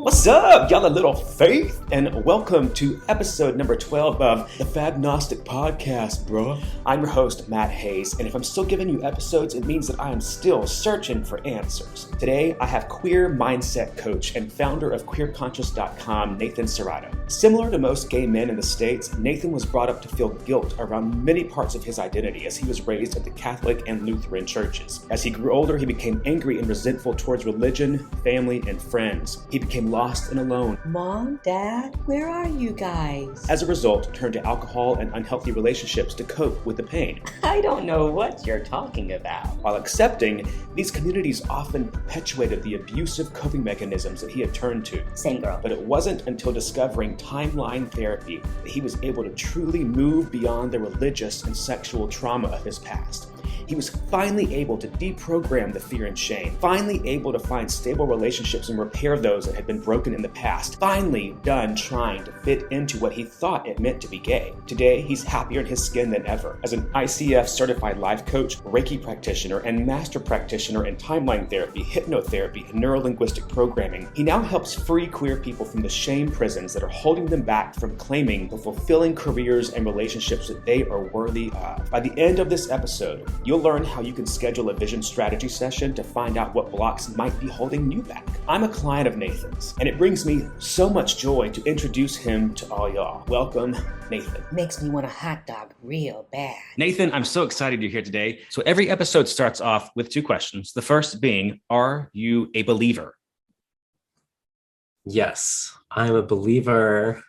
What's up, y'all? A little faith, and welcome to episode number 12 of the Fagnostic Podcast, bro. I'm your host, Matt Hayes, and if I'm still giving you episodes, it means that I am still searching for answers. Today, I have queer mindset coach and founder of queerconscious.com, Nathan Serrato. Similar to most gay men in the States, Nathan was brought up to feel guilt around many parts of his identity as he was raised at the Catholic and Lutheran churches. As he grew older, he became angry and resentful towards religion, family, and friends. He became lost and alone. Mom, Dad, where are you guys? As a result, turned to alcohol and unhealthy relationships to cope with the pain. I don't know what you're talking about. While accepting, these communities often perpetuated the abusive coping mechanisms that he had turned to. Same girl. But it wasn't until discovering timeline therapy that he was able to truly move beyond the religious and sexual trauma of his past. He was finally able to deprogram the fear and shame, finally able to find stable relationships and repair those that had been broken in the past, finally done trying to fit into what he thought it meant to be gay. Today, he's happier in his skin than ever. As an ICF certified life coach, Reiki practitioner, and master practitioner in timeline therapy, hypnotherapy, and neurolinguistic programming, he now helps free queer people from the shame prisons that are holding them back from claiming the fulfilling careers and relationships that they are worthy of. By the end of this episode, you'll learn how you can schedule a vision strategy session to find out what blocks might be holding you back. I'm a client of Nathan's, and it brings me so much joy to introduce him to all y'all. Welcome, Nathan. Makes me want a hot dog real bad. Nathan, I'm so excited you're here today. So every episode starts off with two questions. The first being, are you a believer? Yes, I'm a believer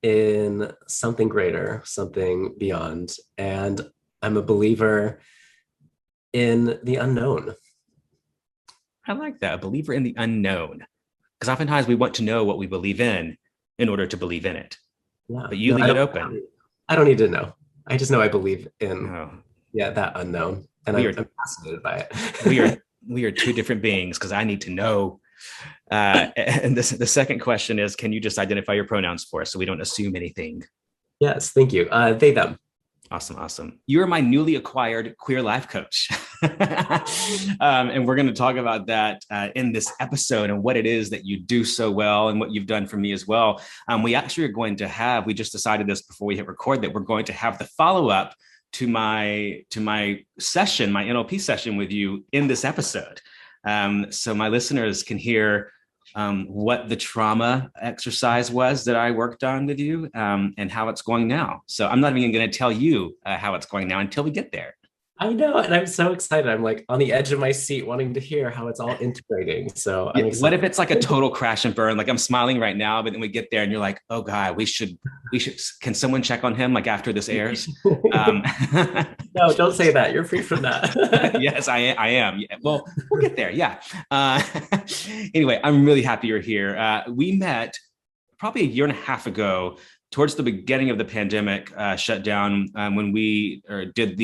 in something greater, something beyond, and I'm a believer in the unknown. I like that, a believer in the unknown. Because oftentimes we want to know what we believe in order to believe in it. Yeah. But you leave it open. I don't need to know. I just know I believe in that unknown. And I'm fascinated by it. we are two different beings because I need to know. And the second question is, can you just identify your pronouns for us so we don't assume anything? Yes, thank you. They, them. Awesome. You're my newly acquired queer life coach. And we're going to talk about that in this episode and what it is that you do so well and what you've done for me as well. We actually are going to have, we just decided this before we hit record, that we're going to have the follow-up to my session, my NLP session with you in this episode. So my listeners can hear what the trauma exercise was that I worked on with you and how it's going now. So I'm not even going to tell you how it's going now until we get there. I know, and I'm so excited. I'm like on the edge of my seat wanting to hear how it's all integrating. So I'm excited. What if it's like a total crash and burn? Like I'm smiling right now, but then we get there and you're like, oh God, we should, can someone check on him like after this airs? No, don't say that. You're free from that. Yes, I am. Yeah. Well, we'll get there. Yeah. Anyway, I'm really happy you're here. We met probably a year and a half ago towards the beginning of the pandemic shutdown when we did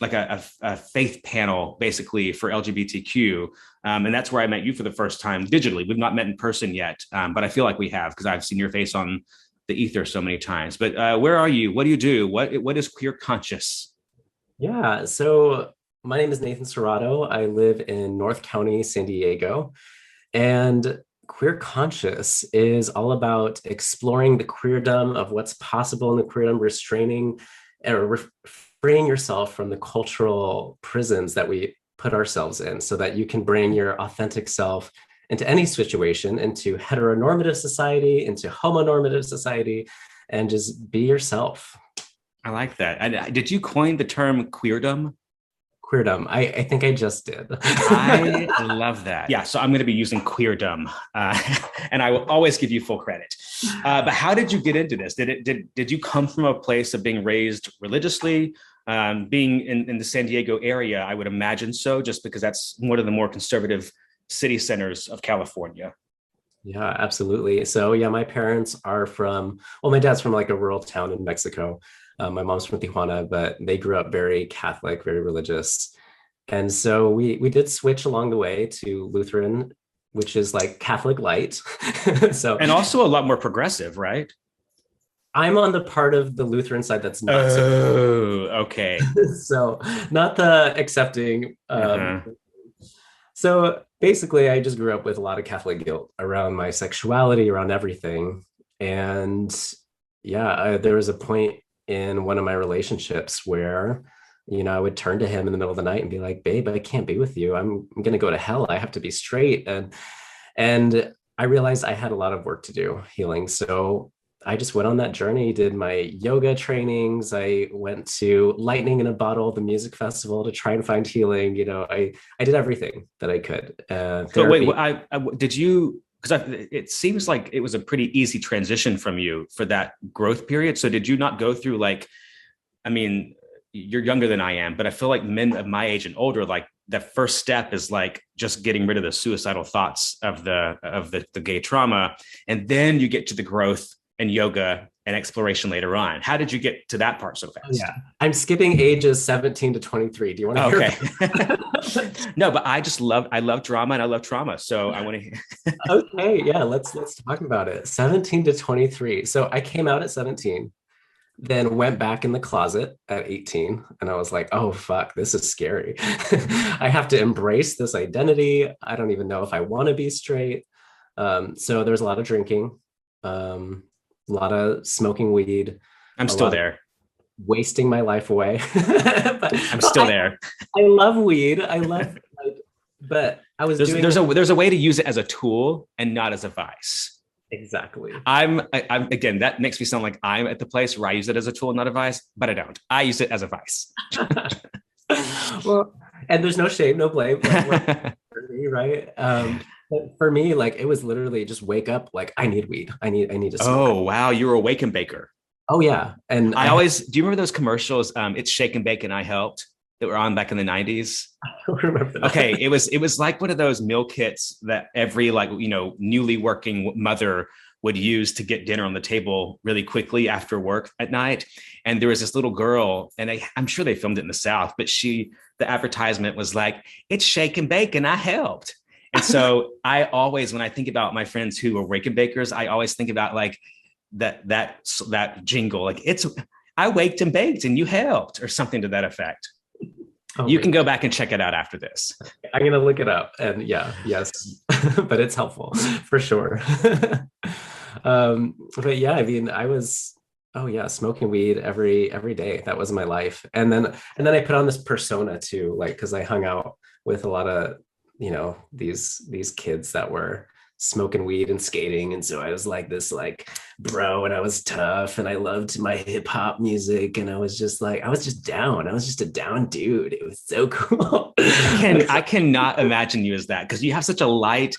a faith panel basically for LGBTQ. And that's where I met you for the first time digitally. We've not met in person yet, but I feel like we have because I've seen your face on the ether so many times. But where are you? What do you do? What is Queer Conscious? Yeah, so my name is Nathan Serrato. I live in North County, San Diego. And Queer Conscious is all about exploring the queerdom of what's possible in the queerdom, freeing yourself from the cultural prisons that we put ourselves in so that you can bring your authentic self into any situation, into heteronormative society, into homonormative society, and just be yourself. I like that. Did you coin the term queerdom? Queerdom. I think I just did. I love that. Yeah, so I'm going to be using queerdom, and I will always give you full credit. But how did you get into this? Did you come from a place of being raised religiously? Being in the San Diego area, I would imagine so, just because that's one of the more conservative city centers of California. Yeah, absolutely. So yeah, my parents are my dad's from like a rural town in Mexico. My mom's from Tijuana, but they grew up very Catholic, very religious. And so we did switch along the way to Lutheran, which is like Catholic light. And also a lot more progressive, right? I'm on the part of the Lutheran side that's not. Okay. So not the accepting. So basically, I just grew up with a lot of Catholic guilt around my sexuality, around everything. And yeah, there was a point in one of my relationships where, I would turn to him in the middle of the night and be like, babe, I can't be with you. I'm going to go to hell. I have to be straight. And I realized I had a lot of work to do healing. So I just went on that journey, did my yoga trainings. I went to Lightning in a Bottle, the music festival, to try and find healing. I did everything that I could. So Therapy. wait, did you? Because it seems like it was a pretty easy transition from you for that growth period. So did you not go through like, I mean, you're younger than I am, but I feel like men of my age and older, like the first step is like just getting rid of the suicidal thoughts of the gay trauma, and then you get to the growth and yoga and exploration later on. How did you get to that part so fast? Yeah, I'm skipping ages 17 to 23. Do you want to hear? Okay. No, but I love drama and I love trauma. So I want to hear. Okay, yeah, let's talk about it. 17 to 23. So I came out at 17, then went back in the closet at 18, and I was like, oh fuck, this is scary. I have to embrace this identity. I don't even know if I want to be straight. So there's a lot of drinking, a lot of smoking weed. I'm still there. Wasting my life away. But I'm still there. I love weed. But I was there's a way to use it as a tool and not as a vice. Exactly. I'm again, that makes me sound like I'm at the place where I use it as a tool, not a vice, but I don't. I use it as a vice. Well, and there's no shame, no blame, right? But for me, like it was literally just wake up, like I need weed. I need to smoke. Oh wow, you're a wake and baker. Oh yeah. And I always do you remember those commercials? It's Shake and Bake and I Helped that were on back in the 90s. I don't remember that. Okay, it was like one of those meal kits that every newly working mother would use to get dinner on the table really quickly after work at night. And there was this little girl, and I'm sure they filmed it in the South, but the advertisement was like, it's Shake and Bake and I helped. And so I always, when I think about my friends who are wake and bakers, I always think about like that jingle, like I waked and baked and you helped, or something to that effect. Oh, you can go back and check it out after this. I'm going to look it up, and yes, but it's helpful for sure. But yeah, I mean, I was, smoking weed every day. That was my life. And then I put on this persona too, like, cause I hung out with a lot of, these kids that were smoking weed and skating. And so I was like this like bro, and I was tough, and I loved my hip hop music. And I was just down. I was just a down dude. It was so cool. I cannot imagine you as that, because you have such a light,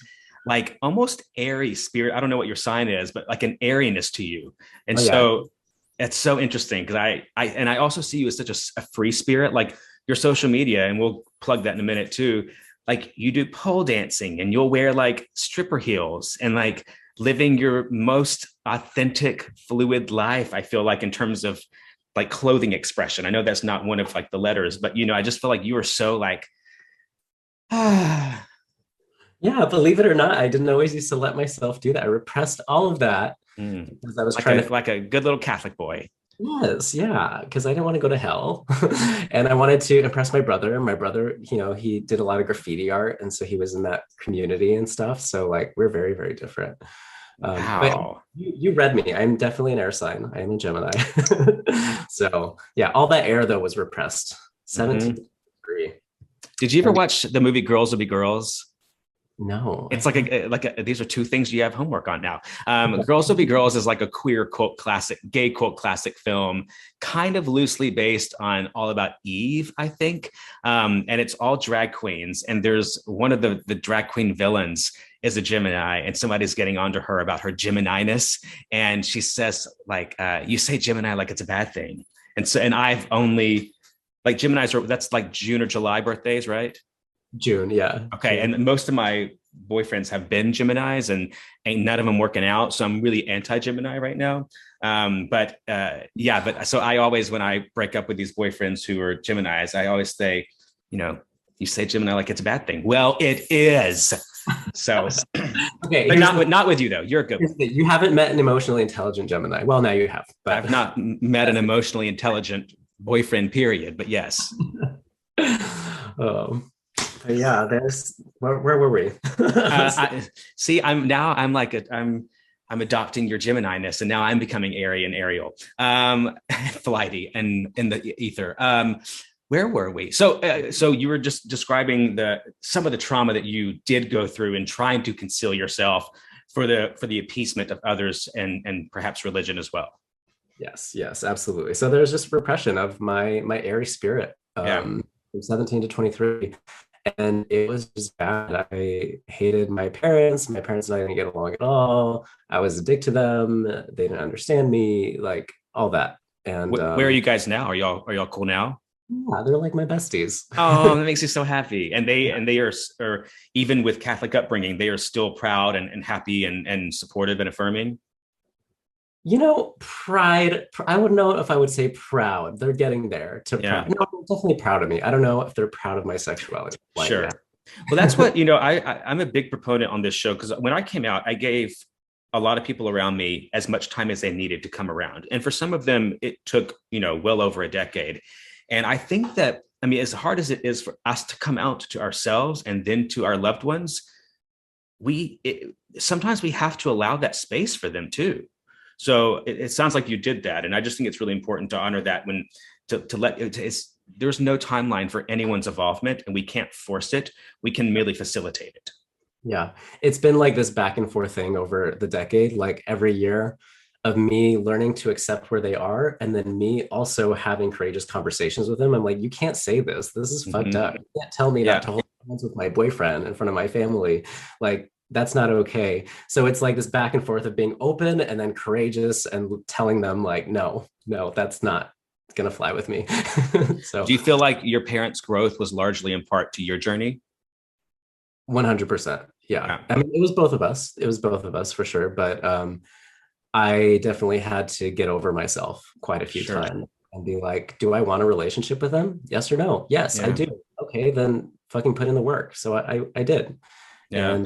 like almost airy spirit. I don't know what your sign is, but like an airiness to you. And so it's so interesting, because I also see you as such a free spirit, like your social media, and we'll plug that in a minute too. Like you do pole dancing, and you'll wear like stripper heels, and like living your most authentic, fluid life. I feel like in terms of like clothing expression. I know that's not one of like the letters, but I just feel like you are so like, Yeah, believe it or not, I didn't always used to let myself do that. I repressed all of that because I was like like a good little Catholic boy. Yes, yeah, because I didn't want to go to hell. And I wanted to impress my brother. My brother, he did a lot of graffiti art, and so he was in that community and stuff. So like we're very, very different. Wow. But you read me. I'm definitely an air sign. I am a Gemini. So yeah, all that air though was repressed. 17 degree. Did you ever watch the movie Girls Will Be Girls? No. It's these are two things you have homework on now. Girls Will Be Girls is like a queer cult classic, gay cult classic film, kind of loosely based on All About Eve, I think. And it's all drag queens. And there's one of the drag queen villains is a Gemini, and somebody's getting onto her about her Gemini-ness. And she says like, you say Gemini like it's a bad thing. And I've only like Geminis that's like June or July birthdays, right? June, yeah. Okay, and most of my boyfriends have been Geminis, and ain't none of them working out. So I'm really anti-Gemini right now. But so I always, when I break up with these boyfriends who are Geminis, I always say, you say Gemini like it's a bad thing. Well, it is. So, okay, but not with you though. You're a good one. You haven't met an emotionally intelligent Gemini. Well, now you have. But I've not met an emotionally intelligent boyfriend. Period. But yes. But yeah, there's where were we? See, I'm like I'm adopting your Gemini-ness, and now I'm becoming airy and aerial, flighty and in the ether. Where were we? So you were just describing some of the trauma that you did go through in trying to conceal yourself for the appeasement of others and perhaps religion as well. Yes, absolutely. So there's just repression of my airy spirit, Yeah. from 17 to 23. And it was just bad. I hated my parents. My parents and I didn't get along at all. I was a dick to them. They didn't understand me, like all that. And Where are you guys now? Are y'all cool now? yeah, they're like my besties. Oh, that makes me so happy. And they are even with Catholic upbringing, they are still proud and happy and supportive and affirming. Pride. I wouldn't know if I would say proud. They're getting there to Yeah. proud. No, they're definitely proud of me. I don't know if they're proud of my sexuality. Sure. Yet. Well, that's what, I'm a big proponent on this show because when I came out, I gave a lot of people around me as much time as they needed to come around. And for some of them, it took, well over a decade. And I think that, as hard as it is for us to come out to ourselves and then to our loved ones, sometimes we have to allow that space for them too. So it sounds like you did that. And I just think it's really important to honor that there's no timeline for anyone's involvement and we can't force it. We can merely facilitate it. Yeah. It's been like this back and forth thing over the decade, like every year of me learning to accept where they are. And then me also having courageous conversations with them. I'm like, you can't say this. This is fucked up. You can't tell me not to hold hands with my boyfriend in front of my family. Like, that's not okay. So it's like this back and forth of being open and then courageous and telling them like, no, that's not going to fly with me. So do you feel like your parents' growth was largely in part to your journey? 100%. Yeah. It was both of us. It was both of us for sure. But I definitely had to get over myself quite a few times and be like, do I want a relationship with them? Yes or no? Yes, I do. Okay, then fucking put in the work. So I did. Yeah.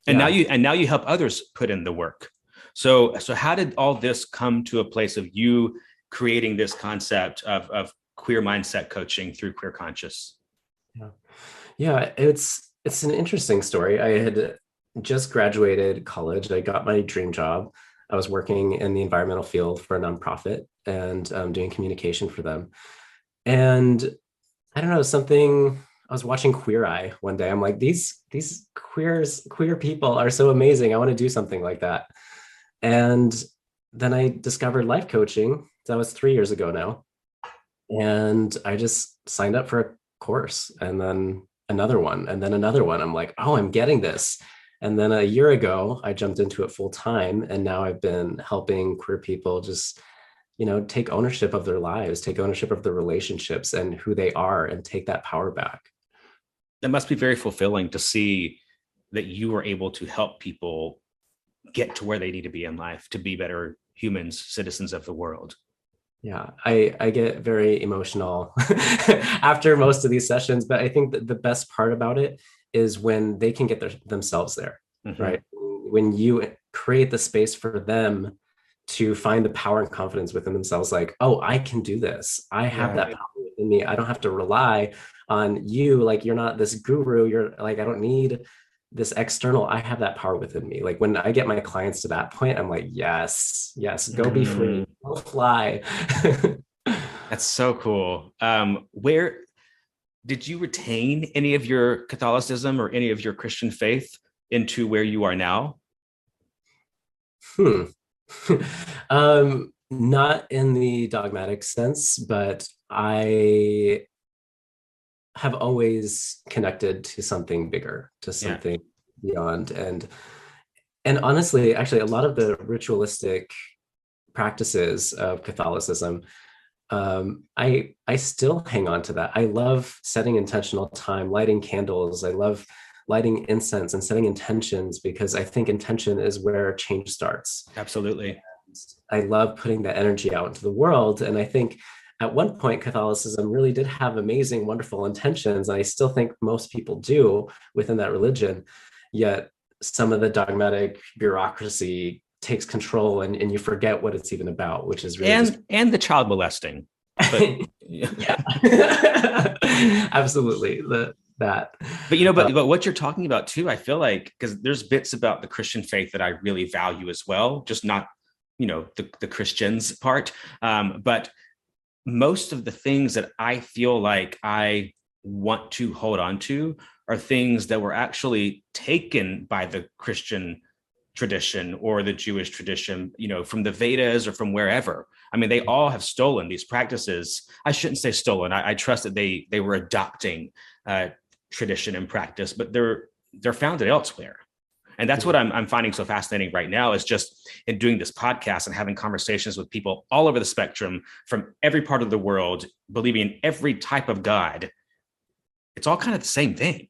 And now you help others put in the work. So how did all this come to a place of you creating this concept of queer mindset coaching through Queer Conscious? Yeah, it's an interesting story. I had just graduated college. I got my dream job. I was working in the environmental field for a nonprofit and doing communication for them. And I don't know, I was watching Queer Eye one day. I'm like, these queer people are so amazing. I want to do something like that. And then I discovered life coaching. That was 3 years ago now. And I just signed up for a course and then another one and then another one. I'm like, oh, I'm getting this. And then a year ago, I jumped into it full time. And now I've been helping queer people just take ownership of their lives, take ownership of their relationships and who they are and take that power back. It must be very fulfilling to see that you were able to help people get to where they need to be in life, to be better humans, citizens of the world. Yeah, I get very emotional after most of these sessions, but I think that the best part about it is when they can get themselves there, right? When you create the space for them to find the power and confidence within themselves, like, oh, I can do this. I have that power within me. I don't have to rely on you. Like, you're not this guru. You're like, I don't need this external. I have that power within me. Like when I get my clients to that point, I'm like, yes, go be free, go fly. That's so cool. Where did you retain any of your Catholicism or any of your Christian faith into where you are now? Not in the dogmatic sense, but I have always connected to something bigger, to something beyond. And honestly, actually, a lot of the ritualistic practices of Catholicism, I still hang on to that. I love setting intentional time, lighting candles. I love lighting incense and setting intentions because I think intention is where change starts. Absolutely. And I love putting that energy out into the world. And I think at one point, Catholicism really did have amazing, wonderful intentions. And I still think most people do within that religion. Yet some of the dogmatic bureaucracy takes control and you forget what it's even about, which is really and the child molesting. But, yeah. Absolutely. that. But but what you're talking about too, I feel like, because there's bits about the Christian faith that I really value as well, just not the Christians part, but most of the things that I feel like I want to hold on to are things that were actually taken by the Christian tradition or the Jewish tradition, from the Vedas or from wherever. I mean, they all have stolen these practices. I shouldn't say stolen. I trust that they were adopting tradition and practice, but they're founded elsewhere. And that's what I'm finding so fascinating right now, is just in doing this podcast and having conversations with people all over the spectrum from every part of the world, believing in every type of God. It's all kind of the same thing.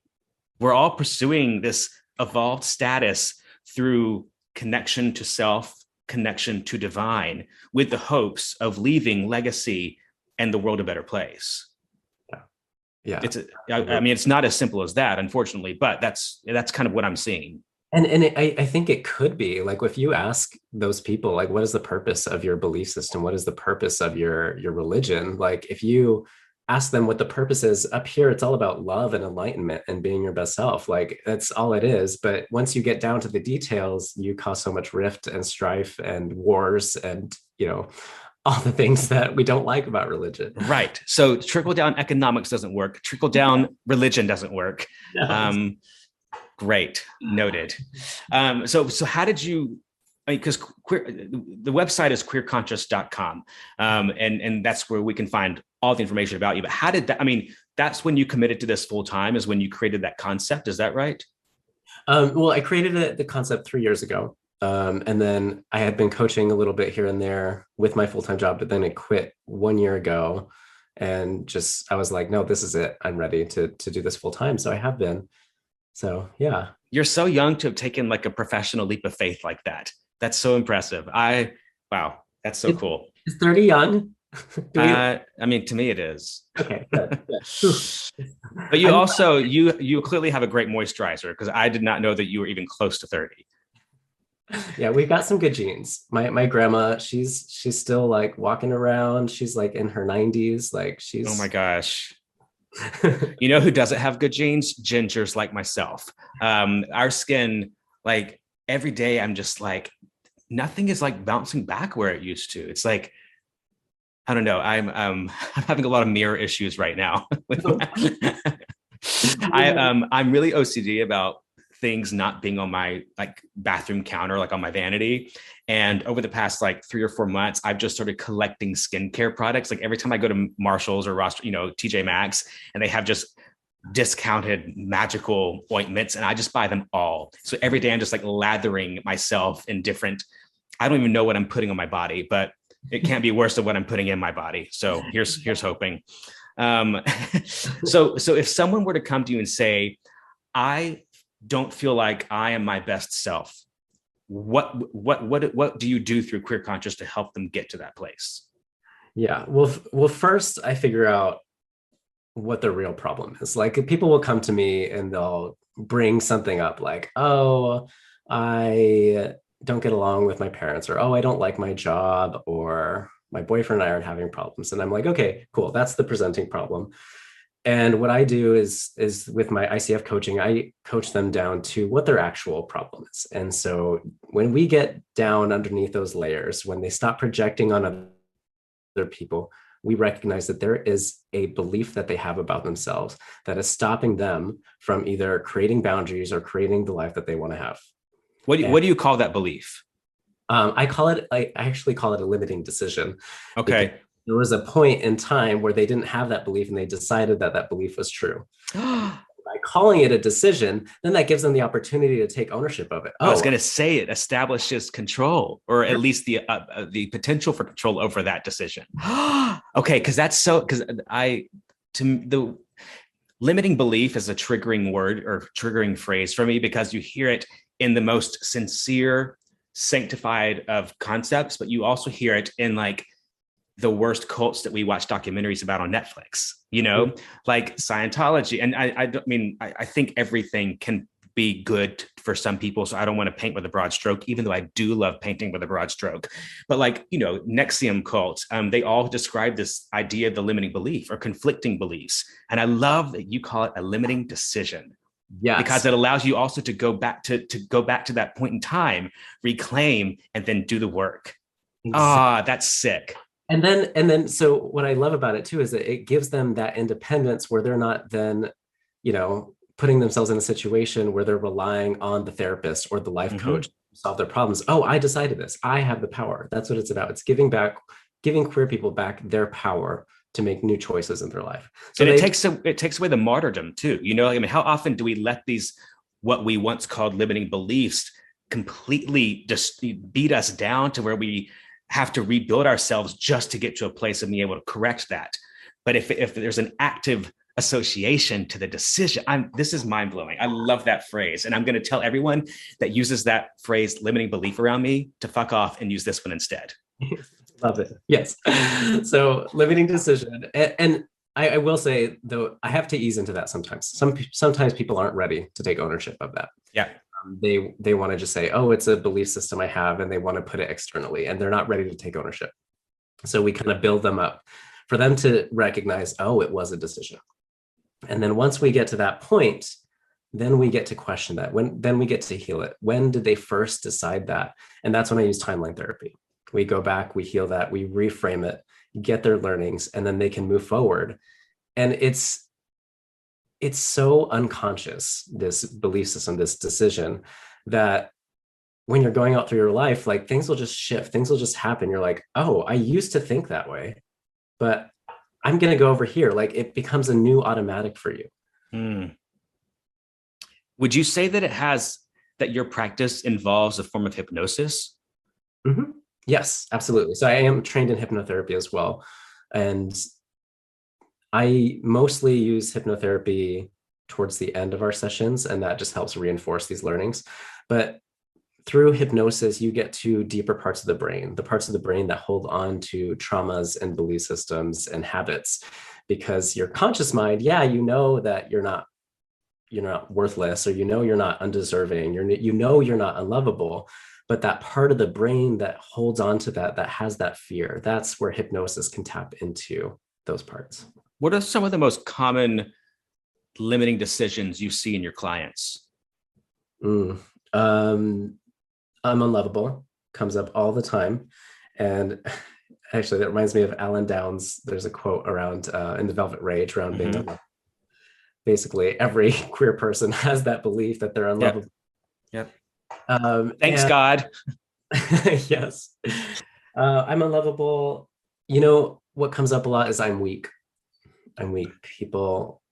We're all pursuing this evolved status through connection to self, connection to divine, with the hopes of leaving legacy and the world a better place. Yeah. I mean, it's not as simple as that, unfortunately, but that's kind of what I'm seeing. And I think it could be like, if you ask those people, like, what is the purpose of your belief system? What is the purpose of your religion? Like, if you ask them what the purpose is, up here, it's all about love and enlightenment and being your best self. Like, that's all it is. But once you get down to the details, you cause so much rift and strife and wars and, all the things that we don't like about religion. Right. So trickle down economics doesn't work. Trickle down religion doesn't work. No. Great. Noted. So how did you, because the website is queerconscious.com. And that's where we can find all the information about you. But how did that, that's when you committed to this full time, is when you created that concept. Is that right? Well, I created the concept 3 years ago. And then I had been coaching a little bit here and there with my full-time job, but then I quit 1 year ago, and I was like, no, this is it. I'm ready to do this full time. So I have been. So, yeah. You're so young to have taken like a professional leap of faith like that. That's so impressive. Wow, that's so cool. Is 30 young? To me it is. Okay. But you also, you clearly have a great moisturizer, because I did not know that you were even close to 30. Yeah, we've got some good genes. My grandma, she's still like walking around. She's like in her 90s. Like, oh my gosh. You know who doesn't have good genes? Gingers like myself. Our skin, like, every day I'm just like, nothing is like bouncing back where it used to. It's like, I don't know. I'm having a lot of mirror issues right now. I'm really OCD about things not being on my like bathroom counter, like on my vanity. And over the past like 3 or 4 months, I've just started collecting skincare products. Like, every time I go to Marshall's or Ross, TJ Maxx, and they have just discounted magical ointments, and I just buy them all. So every day I'm just like lathering myself in different, I don't even know what I'm putting on my body, but it can't be worse than what I'm putting in my body. So here's hoping. So if someone were to come to you and say, I don't feel like I am my best self, what do you do through Queer Conscious to help them get to that place? Yeah, well, first I figure out what the real problem is. Like, people will come to me and they'll bring something up like, oh, I don't get along with my parents, or, oh, I don't like my job, or my boyfriend and I are having problems. And I'm like, okay, cool. That's the presenting problem. And what I do is with my ICF coaching, I coach them down to what their actual problem is. And so when we get down underneath those layers, when they stop projecting on other people, we recognize that there is a belief that they have about themselves that is stopping them from either creating boundaries or creating the life that they want to have. What do you call that belief? I actually call it a limiting decision. Okay. There was a point in time where they didn't have that belief, and they decided that belief was true. By calling it a decision, then that gives them the opportunity to take ownership of it. I was going to say, it establishes control, or at least the potential for control over that decision. Okay, because the limiting belief is a triggering word or triggering phrase for me, because you hear it in the most sincere, sanctified of concepts, but you also hear it in like the worst cults that we watch documentaries about on Netflix, like Scientology. And I think everything can be good for some people. So I don't want to paint with a broad stroke, even though I do love painting with a broad stroke. But like, Nexium cult, they all describe this idea of the limiting belief or conflicting beliefs. And I love that you call it a limiting decision. Yes. Because it allows you also to go back to that point in time, reclaim, and then do the work. Exactly. That's sick. And then, so what I love about it too is that it gives them that independence where they're not then, putting themselves in a situation where they're relying on the therapist or the life coach to solve their problems. Oh, I decided this. I have the power. That's what it's about. It's giving queer people back their power to make new choices in their life. So and it takes away the martyrdom too. How often do we let these, what we once called limiting beliefs, completely just beat us down to where we have to rebuild ourselves just to get to a place of being able to correct that? But if there's an active association to the decision, this is mind blowing. I love that phrase. And I'm going to tell everyone that uses that phrase, limiting belief, around me to fuck off and use this one instead. Love it. Yes. So limiting decision. And I will say, though, I have to ease into that sometimes. Sometimes people aren't ready to take ownership of that. Yeah. They want to just say, oh, it's a belief system I have, and they want to put it externally, and they're not ready to take ownership. So we kind of build them up for them to recognize, oh, it was a decision. And then once we get to that point, then we get to question that. Then we get to heal it. When did they first decide that? And that's when I use timeline therapy. We go back, we heal that, we reframe it, get their learnings, and then they can move forward. And it's so unconscious, this belief system, this decision, that when you're going out through your life, like things will just shift, things will just happen. You're like, oh, I used to think that way, but I'm going to go over here. Like it becomes a new automatic for you. Would you say that your practice involves a form of hypnosis? Mm-hmm. Yes, absolutely. So I am trained in hypnotherapy as well. And I mostly use hypnotherapy towards the end of our sessions, and that just helps reinforce these learnings. But through hypnosis, you get to deeper parts of the brain, the parts of the brain that hold on to traumas and belief systems and habits, because your conscious mind, you know that you're not worthless, or you're not undeserving, you're not unlovable. But that part of the brain that holds on to that has that fear, that's where hypnosis can tap into those parts. What are some of the most common limiting decisions you see in your clients? I'm unlovable comes up all the time. And actually, that reminds me of Alan Downs. There's a quote around in The Velvet Rage around being unlovable. Basically, every queer person has that belief that they're unlovable. Yep. Thanks, God. Yes. I'm unlovable. What comes up a lot is I'm weak. People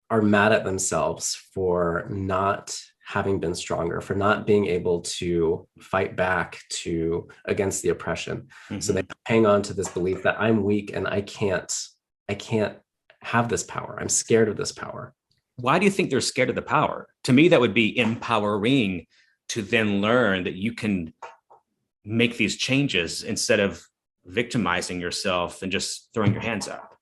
are mad at themselves for not having been stronger, for not being able to fight back against the oppression. So they hang on to this belief that I'm weak and I can't have this power. I'm scared of this power. Why do you think they're scared of the power? To me, that would be empowering, to then learn that you can make these changes instead of victimizing yourself and just throwing your hands up.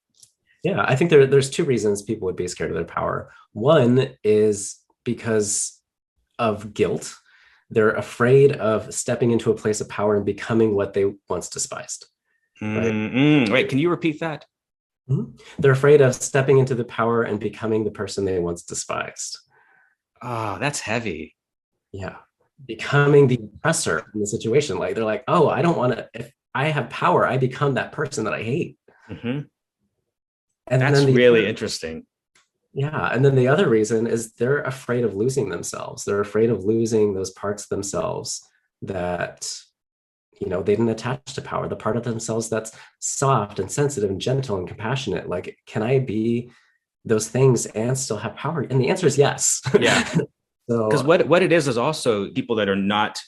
Yeah, I think there's two reasons people would be scared of their power. One is because of guilt. They're afraid of stepping into a place of power and becoming what they once despised. Right? Wait, can you repeat that? They're afraid of stepping into the power and becoming the person they once despised. Oh, that's heavy. Yeah. Becoming the oppressor in the situation. Like they're like, oh, I don't want to, if I have power, I become that person that I hate. And that's really interesting. Yeah. And then the other reason is they're afraid of losing themselves. They're afraid of losing those parts of themselves that, they didn't attach to power, the part of themselves that's soft and sensitive and gentle and compassionate. Like, can I be those things and still have power? And the answer is yes. Yeah. Because what it is also people that are not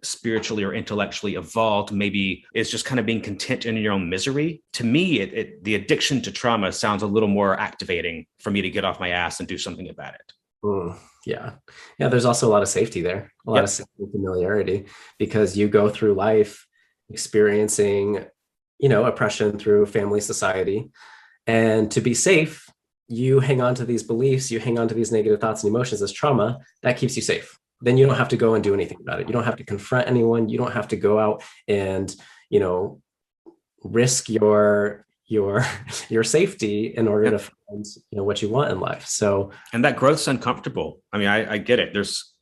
spiritually or intellectually evolved, maybe is just kind of being content in your own misery. To me, the addiction to trauma sounds a little more activating for me to get off my ass and do something about it. Yeah. There's also a lot of safety there, a lot of safety and familiarity, because you go through life experiencing, oppression through family, society, and to be safe, you hang on to these beliefs, you hang on to these negative thoughts and emotions as trauma, that keeps you safe. Then you don't have to go and do anything about it. You don't have to confront anyone. You don't have to go out and, you know, risk your safety in order to find, you know, what you want in life. So, and that growth's uncomfortable. I mean, I get it. There's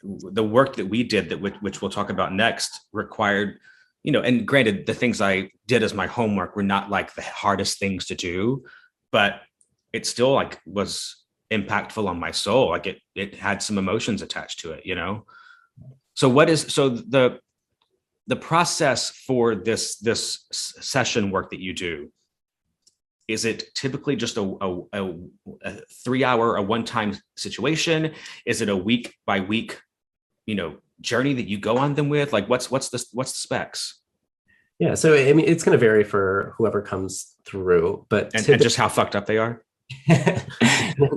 the work that we did, that which we'll talk about next, required, you know, and granted, the things I did as my homework were not like the hardest things to do, but it still like was impactful on my soul. Like it had some emotions attached to it, you know? So the process for this session work that you do, is it typically just a 3 hour, a one-time situation? Is it a week by week, you know, journey that you go on them with? Like what's the specs? Yeah, so I mean, it's going to vary for whoever comes through, but and just how fucked up they are.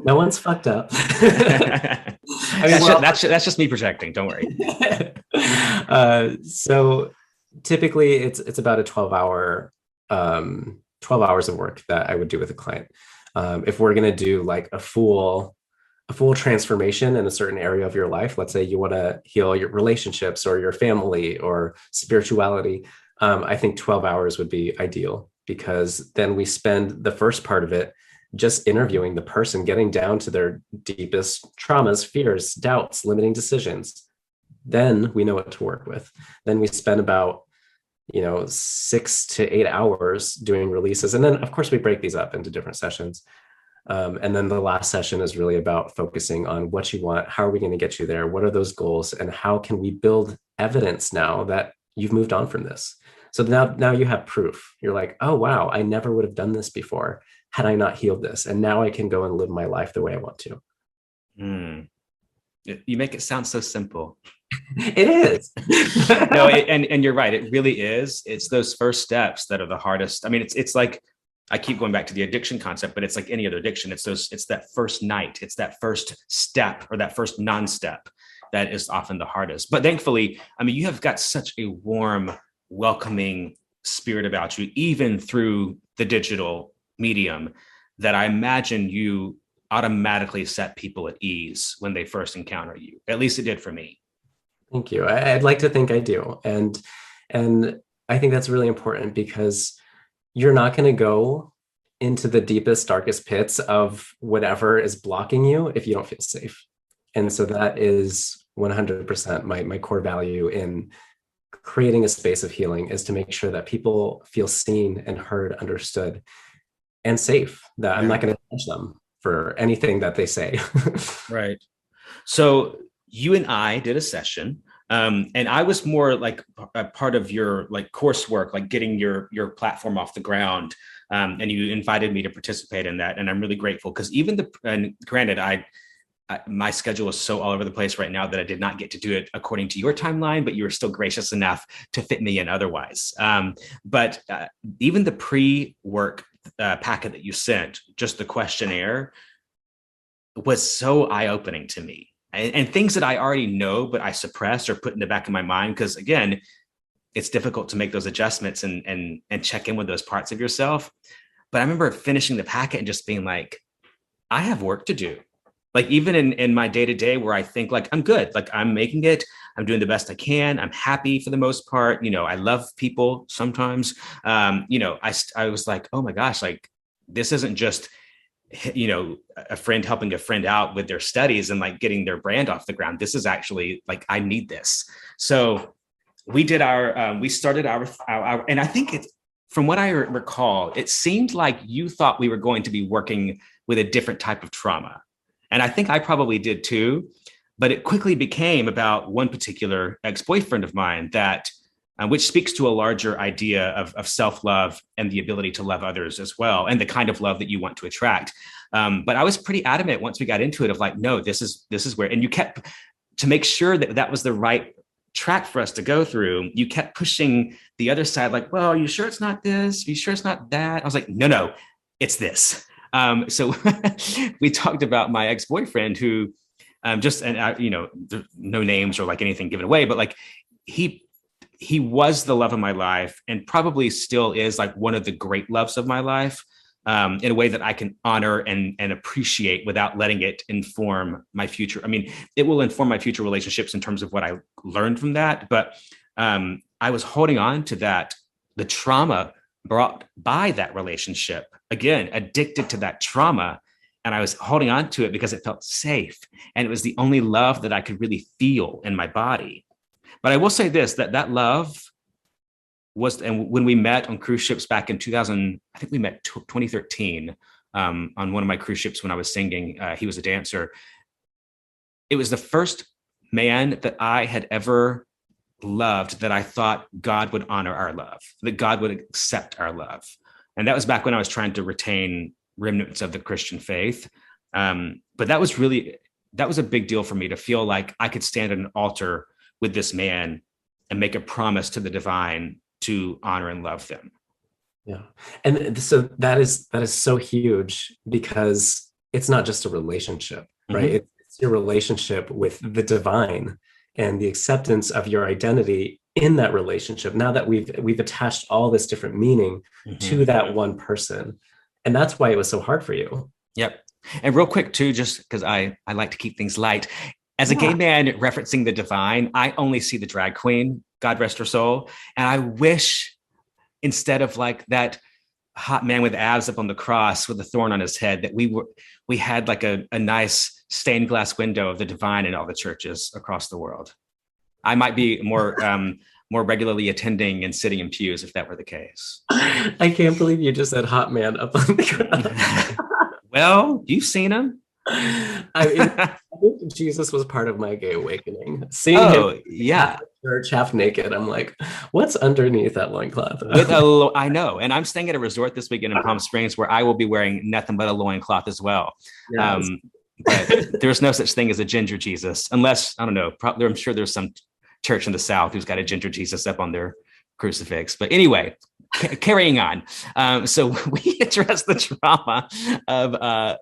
No one's fucked up. I mean, that's just me projecting. Don't worry. So typically, it's about a 12 hours of work that I would do with a client. If we're going to do like a full transformation in a certain area of your life, let's say you want to heal your relationships or your family or spirituality, I think 12 hours would be ideal, because then we spend the first part of it just interviewing the person, getting down to their deepest traumas, fears, doubts, limiting decisions. Then we know what to work with. Then we spend about, you know, 6 to 8 hours doing releases. And then of course we break these up into different sessions. And then the last session is really about focusing on what you want. How are we going to get you there? What are those goals? And how can we build evidence now that you've moved on from this? So now you have proof. You're like, oh, wow, I never would have done this before had I not healed this. And now I can go and live my life the way I want to. You make it sound so simple. It is. No, and you're right. It really is. It's those first steps that are the hardest. I mean, it's like, I keep going back to the addiction concept, but it's like any other addiction. It's that first night. It's that first step or that first non-step that is often the hardest. But thankfully, I mean, you have got such a warm, welcoming spirit about you, even through the digital medium, that I imagine you automatically set people at ease when they first encounter you. At least it did for me. Thank you. I'd like to think I do. And I think that's really important, because you're not going to go into the deepest, darkest pits of whatever is blocking you if you don't feel safe. And so that is 100% my core value in creating a space of healing, is to make sure that people feel seen and heard, understood, and safe, that I'm not going to judge them for anything that they say. Right. So you and I did a session, and I was more like a part of your like coursework, like getting your platform off the ground. And you invited me to participate in that. And I'm really grateful, because even and granted, my schedule is so all over the place right now that I did not get to do it according to your timeline, but you were still gracious enough to fit me in otherwise. But even the pre-work packet that you sent, just the questionnaire, was so eye-opening to me. And things that I already know, but I suppress or put in the back of my mind, because again, it's difficult to make those adjustments and check in with those parts of yourself. But I remember finishing the packet and just being like, I have work to do. Like even in my day-to-day, where I think like, I'm good, like I'm making it, I'm doing the best I can, I'm happy for the most part, you know, I love people sometimes, you know, I was like, oh my gosh, like this isn't just, you know, a friend helping a friend out with their studies and like getting their brand off the ground. This is actually like, I need this. So we did we started our, and I think it's, from what I recall, it seemed like you thought we were going to be working with a different type of trauma. And I think I probably did too, but it quickly became about one particular ex-boyfriend of mine that, which speaks to a larger idea of self-love and the ability to love others as well, and the kind of love that you want to attract. But I was pretty adamant once we got into it of like, no, this is where, and you kept, to make sure that that was the right track for us to go through, you kept pushing the other side, like, well, are you sure it's not this? Are you sure it's not that? I was like, no, it's this. So we talked about my ex-boyfriend who you know, no names or like anything given away, but like he was the love of my life and probably still is like one of the great loves of my life. in a way that I can honor and appreciate without letting it inform my future. I mean, it will inform my future relationships in terms of what I learned from that. But I was holding on to that, the trauma brought by that relationship, again, addicted to that trauma. And I was holding on to it because it felt safe. And it was the only love that I could really feel in my body. But I will say this, that love was, and when we met on cruise ships back in 2000, I think we met 2013 on one of my cruise ships when I was singing. He was a dancer. It was the first man that I had ever loved that I thought God would honor our love, that God would accept our love. And that was back when I was trying to retain remnants of the Christian faith. But that was a big deal for me to feel like I could stand at an altar with this man and make a promise to the divine to honor and love them. Yeah. And so that is so huge, because it's not just a relationship, right? Mm-hmm. It's your relationship with the divine and the acceptance of your identity in that relationship. Now that we've attached all this different meaning to that one person. And that's why it was so hard for you. Yep. And real quick too, just because I like to keep things light. As a gay man referencing the divine, I only see the drag queen, God rest her soul. And I wish, instead of like that hot man with abs up on the cross with a thorn on his head, that we had like a nice stained glass window of the divine in all the churches across the world. I might be more regularly attending and sitting in pews if that were the case. I can't believe you just said hot man up on the cross. Well, you've seen him. I think Jesus was part of my gay awakening. Seeing him at church half naked, I'm like, what's underneath that loincloth? I know. And I'm staying at a resort this weekend in Palm Springs where I will be wearing nothing but a loincloth as well. Yes. But there's no such thing as a ginger Jesus, unless, I don't know, I'm sure there's some church in the South who's got a ginger Jesus up on their crucifix. But anyway, carrying on. So we address the trauma of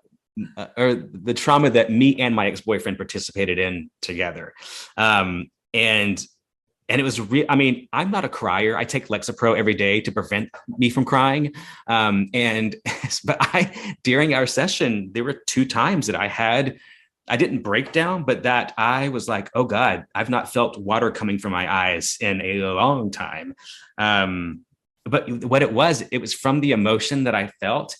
or the trauma that me and my ex-boyfriend participated in together. And it was real. I mean, I'm not a crier. I take Lexapro every day to prevent me from crying. But during our session, there were 2 times that I didn't break down, but that I was like, oh God, I've not felt water coming from my eyes in a long time. But what it was from the emotion that I felt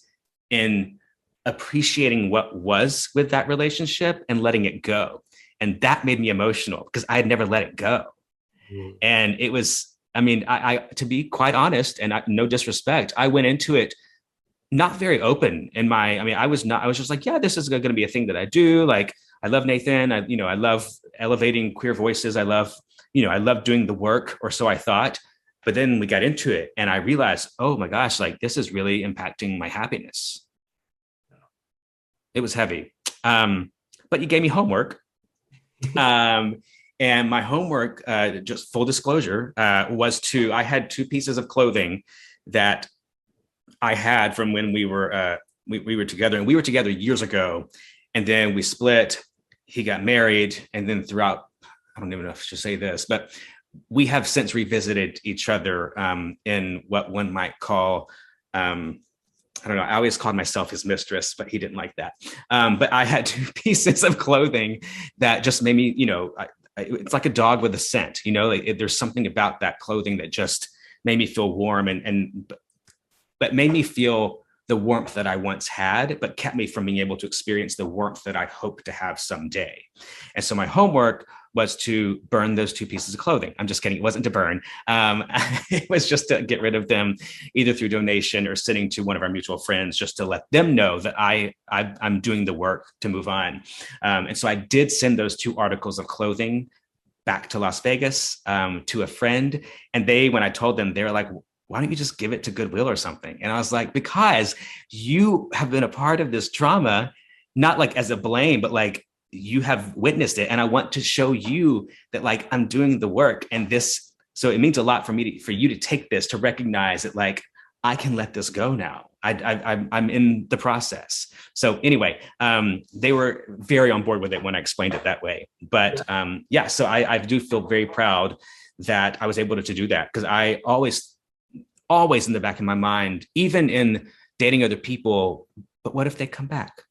in appreciating what was with that relationship and letting it go. And that made me emotional because I had never let it go. Mm. And it was, I mean, I to be quite honest, and no disrespect, I went into it not very open I was just like, yeah, this is going to be a thing that I do. Like, I love Nathan. I love elevating queer voices. I love doing the work, or so I thought. But then we got into it and I realized, oh my gosh, like this is really impacting my happiness. It was heavy. But you gave me homework. And my homework, just full disclosure, was I had 2 pieces of clothing that I had from when we were together, and we were together years ago, and then we split. He got married, and then throughout, I don't even know if I should say this, but we have since revisited each other in what one might call, I don't know, I always called myself his mistress, but he didn't like that. But I had 2 pieces of clothing that just made me, it's like a dog with a scent, there's something about that clothing that just made me feel warm but made me feel the warmth that I once had, but kept me from being able to experience the warmth that I hope to have someday. And so my homework was to burn those 2 pieces of clothing. I'm just kidding. It wasn't to burn. It was just to get rid of them, either through donation or sending to one of our mutual friends, just to let them know that I'm doing the work to move on. And so I did send those 2 articles of clothing back to Las Vegas to a friend. And when I told them, they were like, why don't you just give it to Goodwill or something? And I was like, because you have been a part of this trauma, not like as a blame, but like you have witnessed it. And I want to show you that like I'm doing the work, and so it means a lot for you to take this, to recognize that like I can let this go now. I'm in the process. So anyway, they were very on board with it when I explained it that way. But so I do feel very proud that I was able to do that, because I always in the back of my mind, even in dating other people, but what if they come back?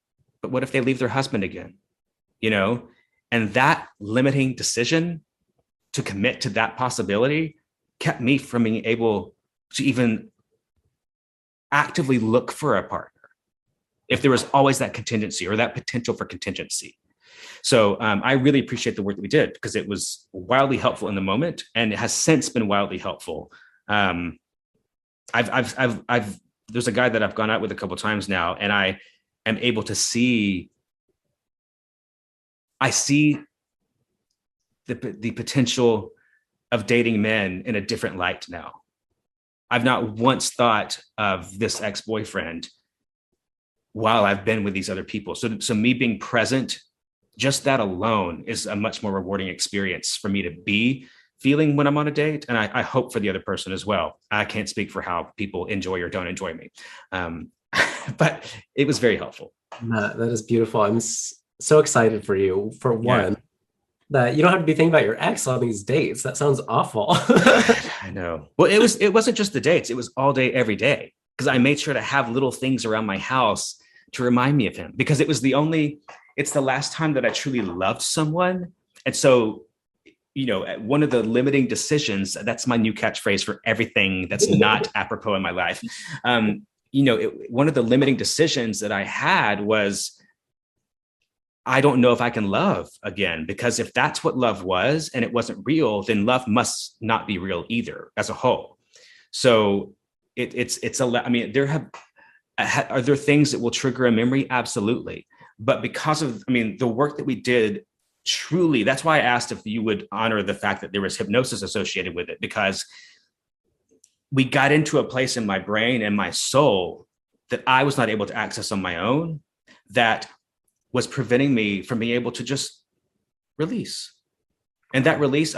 But what if they leave their husband again? You know, and that limiting decision to commit to that possibility kept me from being able to even actively look for a partner if there was always that contingency or that potential for contingency. So I really appreciate the work that we did because it was wildly helpful in the moment, and it has since been wildly helpful. I've there's a guy that I've gone out with a couple of times now, and I am able to see. I see the potential of dating men in a different light now. I've not once thought of this ex-boyfriend while I've been with these other people. So me being present, just that alone is a much more rewarding experience for me to be feeling when I'm on a date. And I hope for the other person as well. I can't speak for how people enjoy or don't enjoy me. But it was very helpful. That is beautiful. I'm so excited for you. For one, that you don't have to be thinking about your ex on these dates. That sounds awful. I know. Well, it wasn't just the dates. It was all day, every day. Because I made sure to have little things around my house to remind me of him, because it's the last time that I truly loved someone. And so, you know, one of the limiting decisions, that's my new catchphrase for everything that's not apropos in my life. You know, one of the limiting decisions that I had was, I don't know if I can love again, because if that's what love was and it wasn't real, then love must not be real either as a whole. So I mean, are there things that will trigger a memory? Absolutely. But because of, the work that we did, truly, that's why I asked if you would honor the fact that there was hypnosis associated with it, because we got into a place in my brain and my soul that I was not able to access on my own, that was preventing me from being able to just release. And that release,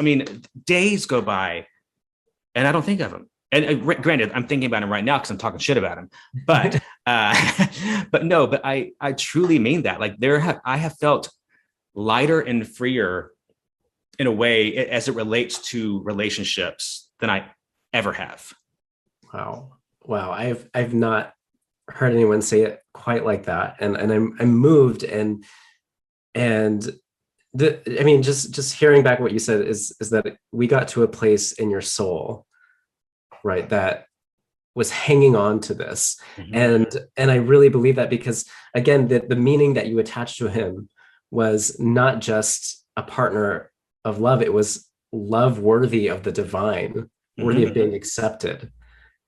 days go by and I don't think of him. And granted, I'm thinking about him right now because I'm talking shit about him. But but I truly mean that. Like I have felt lighter and freer in a way as it relates to relationships than I ever have. Wow. I've not heard anyone say it quite like that, and I'm moved, just hearing back what you said is that we got to a place in your soul, right, that was hanging on to this. Mm-hmm. And I really believe that, because again, the meaning that you attached to him was not just a partner of love, it was love worthy of the divine, worthy of being accepted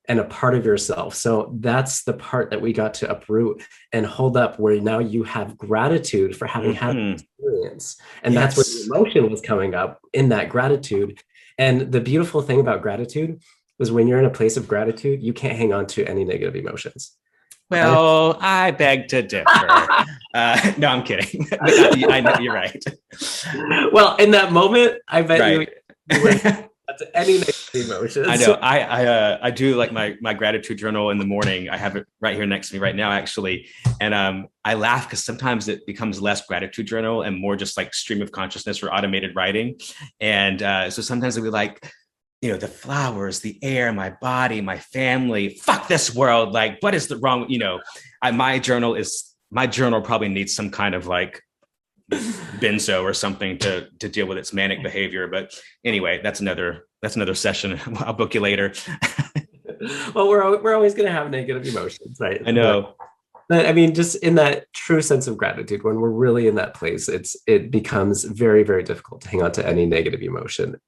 and a part of yourself. So that's the part that we got to uproot and hold up, where now you have gratitude for having had an experience. And that's where the emotion was coming up, in that gratitude. And the beautiful thing about gratitude was, when you're in a place of gratitude, you can't hang on to any negative emotions. Well, I beg to differ. No, I'm kidding. I know you're right. Well, in that moment, I bet you went to any negative emotions. I know. I do like my gratitude journal in the morning. I have it right here next to me right now, actually. And I laugh because sometimes it becomes less gratitude journal and more just like stream of consciousness or automated writing. And so sometimes it'll be like, the flowers, the air, my body, my family, fuck this world. Like, what is the wrong, my journal probably needs some kind of like benzo or something to deal with its manic behavior. But anyway, that's another session. I'll book you later. Well, we're always going to have negative emotions, right? I know. But just in that true sense of gratitude, when we're really in that place, it becomes very, very difficult to hang on to any negative emotion.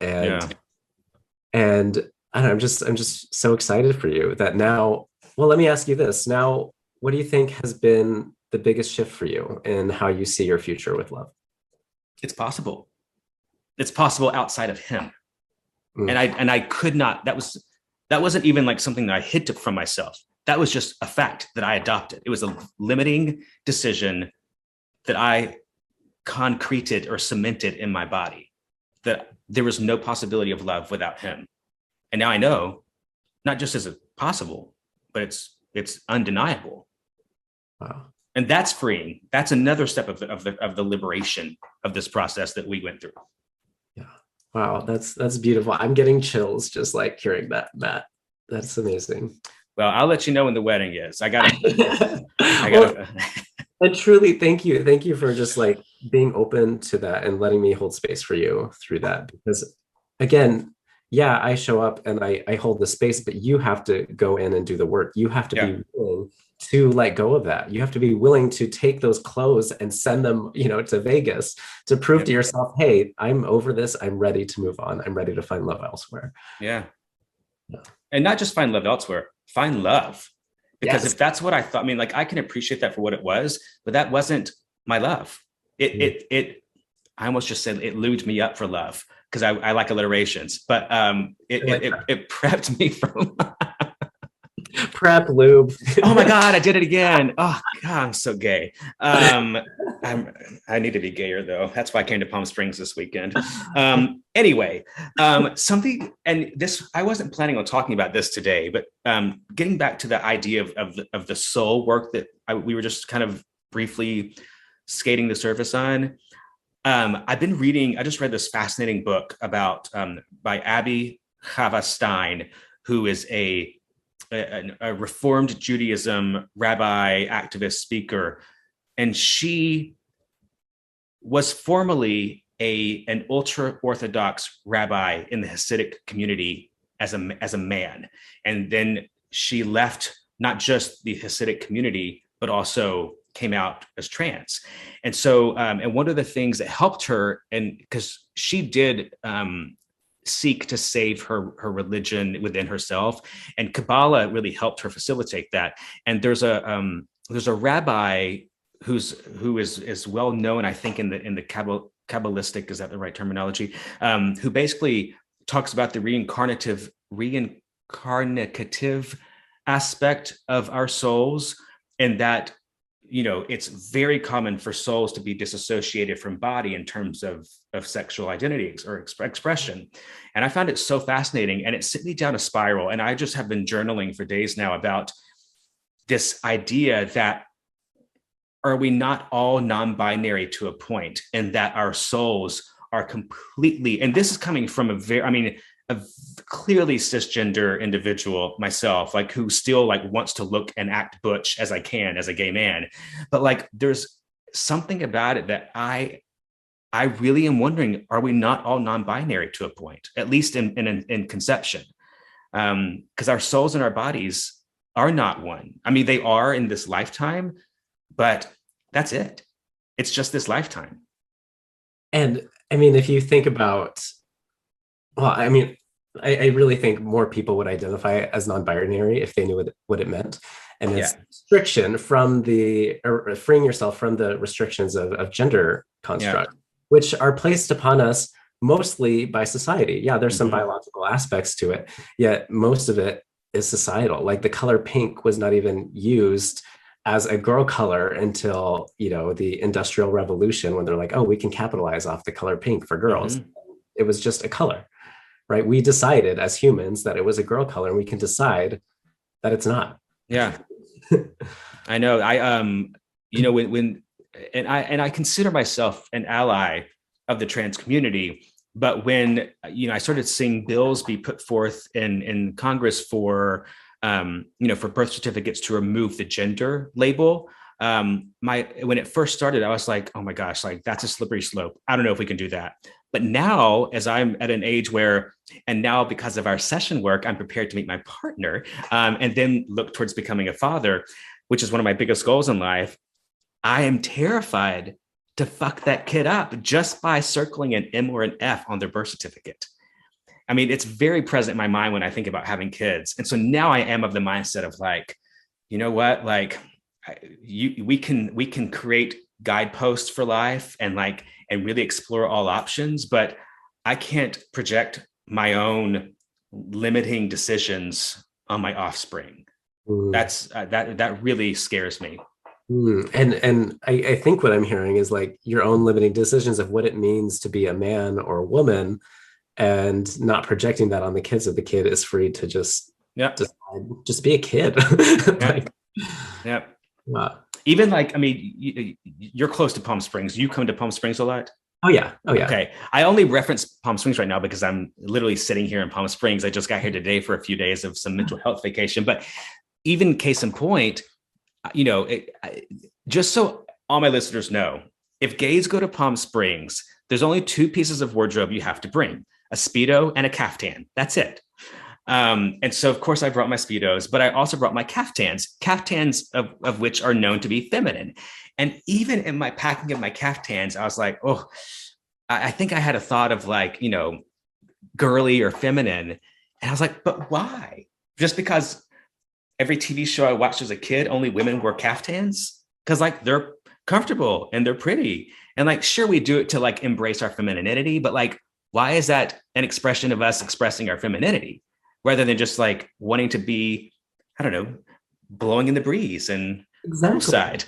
And I don't know, I'm just so excited for you that now. Well, let me ask you this now: what do you think has been the biggest shift for you in how you see your future with love? It's possible. It's possible outside of him, and I could not. That wasn't even like something that I hid from myself. That was just a fact that I adopted. It was a limiting decision that I concreted or cemented in my body, that there was no possibility of love without him. And now I know, not just is it possible, but it's undeniable. Wow. And that's freeing. That's another step of the liberation of this process that we went through. Yeah. Wow. That's beautiful. I'm getting chills just like hearing that, Matt. That's amazing. Well, I'll let you know when the wedding is. I gotta, I Well, gotta. and truly, thank you for just like being open to that and letting me hold space for you through that. Because again, yeah, I show up and I hold the space, but you have to go in and do the work. You have to Yeah, be willing to let go of that. You have to be willing to take those clothes and send them, to Vegas to prove yeah, to yourself, hey, I'm over this. I'm ready to move on. I'm ready to find love elsewhere. yeah. And not just find love elsewhere, find love. Because Yes. if that's what I thought, I mean, like I can appreciate that for what it was, but that wasn't my love. It I almost just said it lubed me up for love because I like alliterations, but I like that. it prepped me for Prep lube. oh my God, I did it again. Oh God, I'm so gay. I need to be gayer though. That's why I came to Palm Springs this weekend. Anyway, something, and this, I wasn't planning on talking about this today, but getting back to the idea of the soul work that we were just kind of briefly skating the surface on. I've been reading, I just read this fascinating book about by Abby Chava Stein, who is a Reformed Judaism rabbi, activist, speaker, and she was formerly an ultra orthodox rabbi in the Hasidic community as a man, and then she left not just the Hasidic community but also came out as trans. And so, and one of the things that helped her, and because she did seek to save her religion within herself, and Kabbalah really helped her facilitate that. And there's a rabbi who is well known, I think, in the Kabbalistic, is that the right terminology? Who basically talks about the reincarnative aspect of our souls, and that it's very common for souls to be disassociated from body in terms of sexual identities or expression. And I found it so fascinating, and it sent me down a spiral. And I just have been journaling for days now about this idea that, are we not all non-binary to a point, and that our souls are completely, and this is coming from a clearly cisgender individual myself, like who still like wants to look and act butch as I can as a gay man, but like there's something about it that I really am wondering, are we not all non-binary to a point, at least in conception? Because our souls and our bodies are not one. I mean, they are in this lifetime, but that's it. It's just this lifetime. And I mean, if you think about, well, I mean, I really think more people would identify as non-binary if they knew what it meant. And it's restriction from or freeing yourself from the restrictions of gender construct, which are placed upon us mostly by society. Yeah, there's some biological aspects to it, yet most of it is societal. Like the color pink was not even used as a girl color until, the Industrial Revolution, when they're like, oh, we can capitalize off the color pink for girls. It was just a color, right? We decided as humans that it was a girl color, and we can decide that it's not. Yeah. I know. When I consider myself an ally of the trans community, but when I started seeing bills be put forth in Congress for birth certificates to remove the gender label, when it first started, I was like, oh my gosh, like that's a slippery slope. I don't know if we can do that. But now, as I'm at an age where, and now because of our session work, I'm prepared to meet my partner, and then look towards becoming a father, which is one of my biggest goals in life. I am terrified to fuck that kid up just by circling an M or an F on their birth certificate. I mean, it's very present in my mind when I think about having kids. And so now I am of the mindset of like, you know what, like we can create guideposts for life and really explore all options, but I can't project my own limiting decisions on my offspring. That's that really scares me. And I think what I'm hearing is like your own limiting decisions of what it means to be a man or a woman, and not projecting that on the kids. That the kid is free to just decide, just be a kid. Even like, I mean, you're close to Palm Springs. You come to Palm Springs a lot? Oh yeah. Okay. I only reference Palm Springs right now because I'm literally sitting here in Palm Springs. I just got here today for a few days of some mental health vacation. But even case in point, just so all my listeners know, if gays go to Palm Springs, there's only two pieces of wardrobe you have to bring: a Speedo and a caftan. That's it. And so, of course, I brought my Speedos, but I also brought my caftans of which are known to be feminine. And even in my packing of my caftans, I was like, oh, I think I had a thought of like, girly or feminine. And I was like, but why? Just because every TV show I watched as a kid, only women wore caftans? Because like they're comfortable and they're pretty. And like, sure, we do it to like embrace our femininity, but like, why is that an expression of us expressing our femininity rather than just like wanting to be, I don't know, blowing in the breeze and side?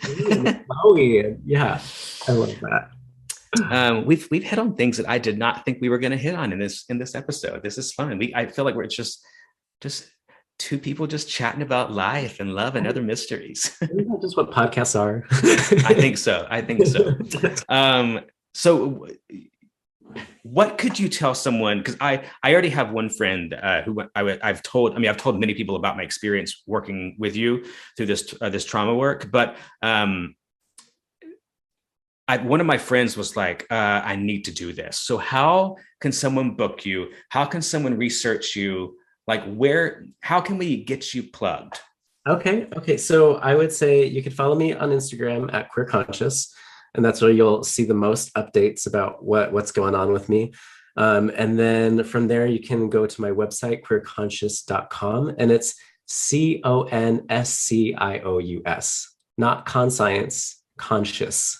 Yeah, I love that. We've hit on things that I did not think we were going to hit on in this episode. This is fun. I feel like we're just two people just chatting about life and love and other mysteries. Isn't that just what podcasts are? I think so. So what could you tell someone? Because I already have one friend who I've told many people about my experience working with you through this trauma work, but one of my friends was like, I need to do this. So how can someone book you? How can someone research you? Like how can we get you plugged? Okay. So I would say you can follow me on Instagram at Queer Conscious, and that's where you'll see the most updates about what's going on with me. And then from there, you can go to my website, queerconscious.com, and it's CONSCIOUS, not conscience, conscious,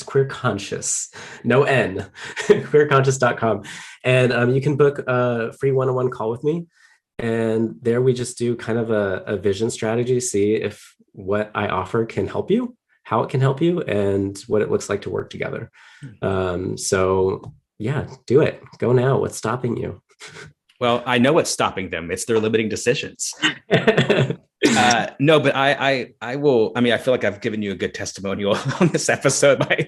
queer conscious, no N, queerconscious.com. And you can book a free one-on-one call with me. And there we just do kind of a vision strategy, see if what I offer can help you, how it can help you, and what it looks like to work together. So yeah, do it. Go now. What's stopping you? Well, I know what's stopping them. It's their limiting decisions. No, but I will. I mean, I feel like I've given you a good testimonial on this episode by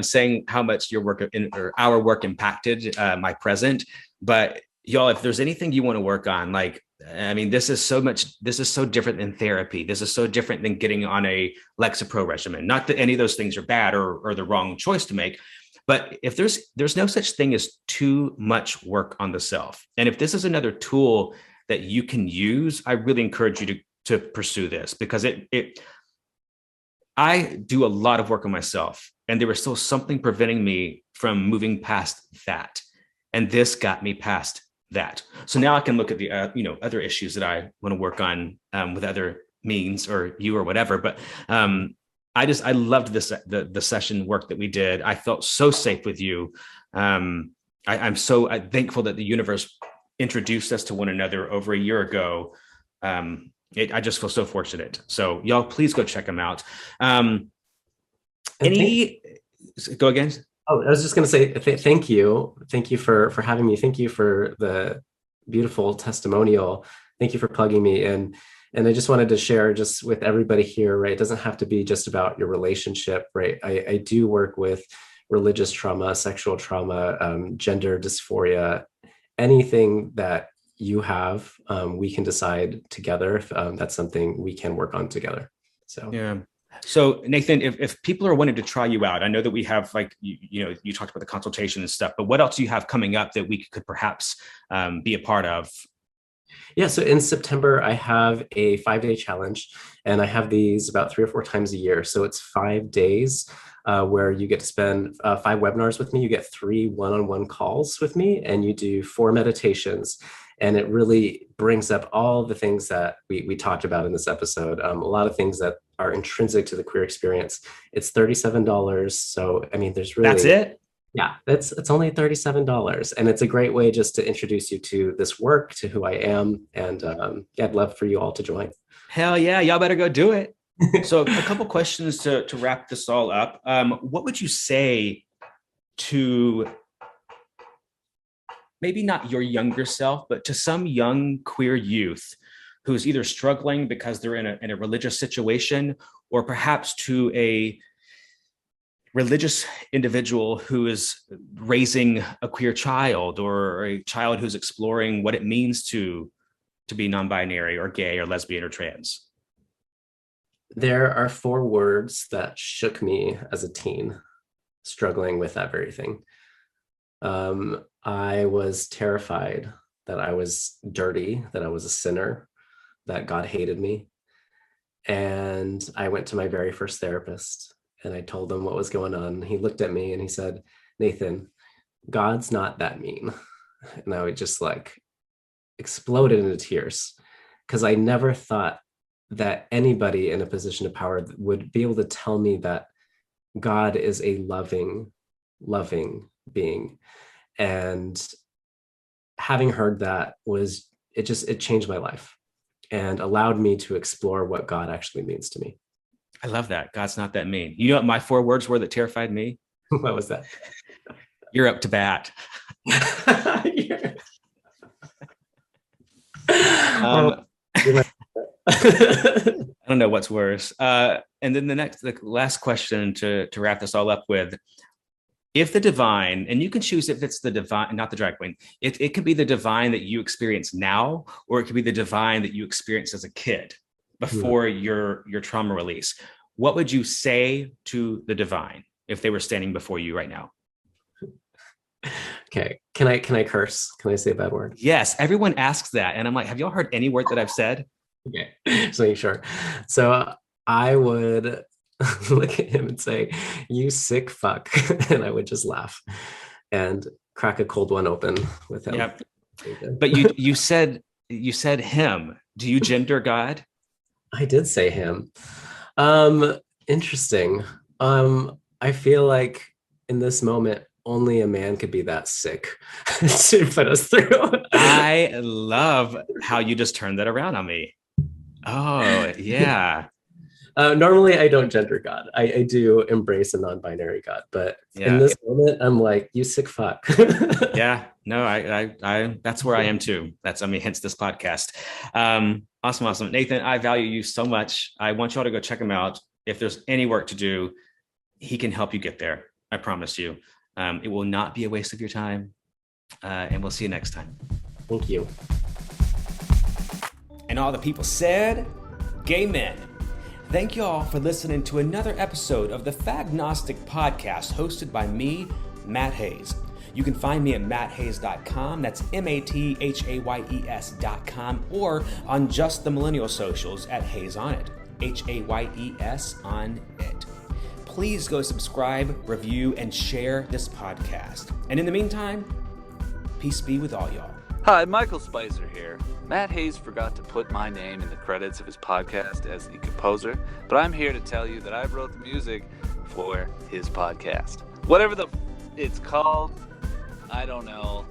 saying how much your work or our work impacted my present. But y'all, if there's anything you want to work on, like, I mean, this is so different than therapy. This is so different than getting on a Lexapro regimen. Not that any of those things are bad or the wrong choice to make. But if there's no such thing as too much work on the self. And if this is another tool that you can use, I really encourage you to pursue this, because I do a lot of work on myself, and there was still something preventing me from moving past that. And this got me past that. So now I can look at the other issues that I want to work on with other means, or you or whatever. But I loved the session work that we did. I felt so safe with you. I'm so thankful that the universe introduced us to one another over a year ago. I just feel so fortunate. So y'all, please go check them out. Go again? Oh, I was just going to say thank you. Thank you for having me. Thank you for the beautiful testimonial. Thank you for plugging me in. And I just wanted to share just with everybody here, right? It doesn't have to be just about your relationship, right? I do work with religious trauma, sexual trauma, gender dysphoria, anything that you have, we can decide together if that's something we can work on together. So yeah. So Nathan, if people are wanting to try you out, I know that we have like you talked about the consultation and stuff, but what else do you have coming up that we could perhaps be a part of? Yeah, so in September, I have a 5-day challenge, and I have these about 3 or 4 times a year. So it's 5 days where you get to spend 5 webinars with me. You get 3 one-on-one calls with me, and you do 4 meditations. And it really brings up all the things that we talked about in this episode, a lot of things that are intrinsic to the queer experience. It's $37. So, I mean, there's really... That's it? Yeah, it's only $37. And it's a great way just to introduce you to this work, to who I am. And I'd love for you all to join. Hell yeah, y'all better go do it. So a couple questions to wrap this all up. What would you say to maybe not your younger self, but to some young queer youth who's either struggling because they're in a religious situation, or perhaps to a religious individual who is raising a queer child, or a child who's exploring what it means to be non-binary or gay or lesbian or trans? There are four words that shook me as a teen, struggling with that very thing. I was terrified that I was dirty, that I was a sinner, that God hated me. And I went to my very first therapist and I told him what was going on. He looked at me and he said, Nathan, God's not that mean. And I would just like exploded into tears because I never thought that anybody in a position of power would be able to tell me that God is a loving, loving being. And having heard that it changed my life and allowed me to explore what God actually means to me. I love that. God's not that mean. You know what my 4 words were that terrified me? What was that? You're up to bat. I don't know what's worse. And then the last question to wrap this all up with, if the divine, and you can choose if it's the divine, not the drag queen, it could be the divine that you experience now, or it could be the divine that you experienced as a kid before your trauma release. What would you say to the divine if they were standing before you right now? Okay. Can I curse? Can I say a bad word? Yes. Everyone asks that. And I'm like, have y'all heard any word that I've said? Okay. Just making sure. So I would look at him and say, you sick fuck. And I would just laugh and crack a cold one open with him. Yep. But you said him. Do you gender God? I did say him. Interesting. I feel like in this moment, only a man could be that sick to put us through. I love how you just turned that around on me. Oh, yeah. Normally, I don't gender God. I do embrace a non-binary God, but in this moment, I'm like, you sick fuck. Yeah, no, I that's where I am too. Hence this podcast. Awesome. Nathan, I value you so much. I want y'all to go check him out. If there's any work to do, he can help you get there. I promise you. It will not be a waste of your time. And we'll see you next time. Thank you. And all the people said, gay men. Thank you all for listening to another episode of the Fagnostic Podcast hosted by me, Matt Hayes. You can find me at matthayes.com. That's MATHAYES.com, or on Just the Millennial socials at Hayes on It. HAYES on It. Please go subscribe, review, and share this podcast. And in the meantime, peace be with all y'all. Hi, Michael Spicer here. Matt Hayes forgot to put my name in the credits of his podcast as the composer, but I'm here to tell you that I wrote the music for his podcast. Whatever it's called, I don't know.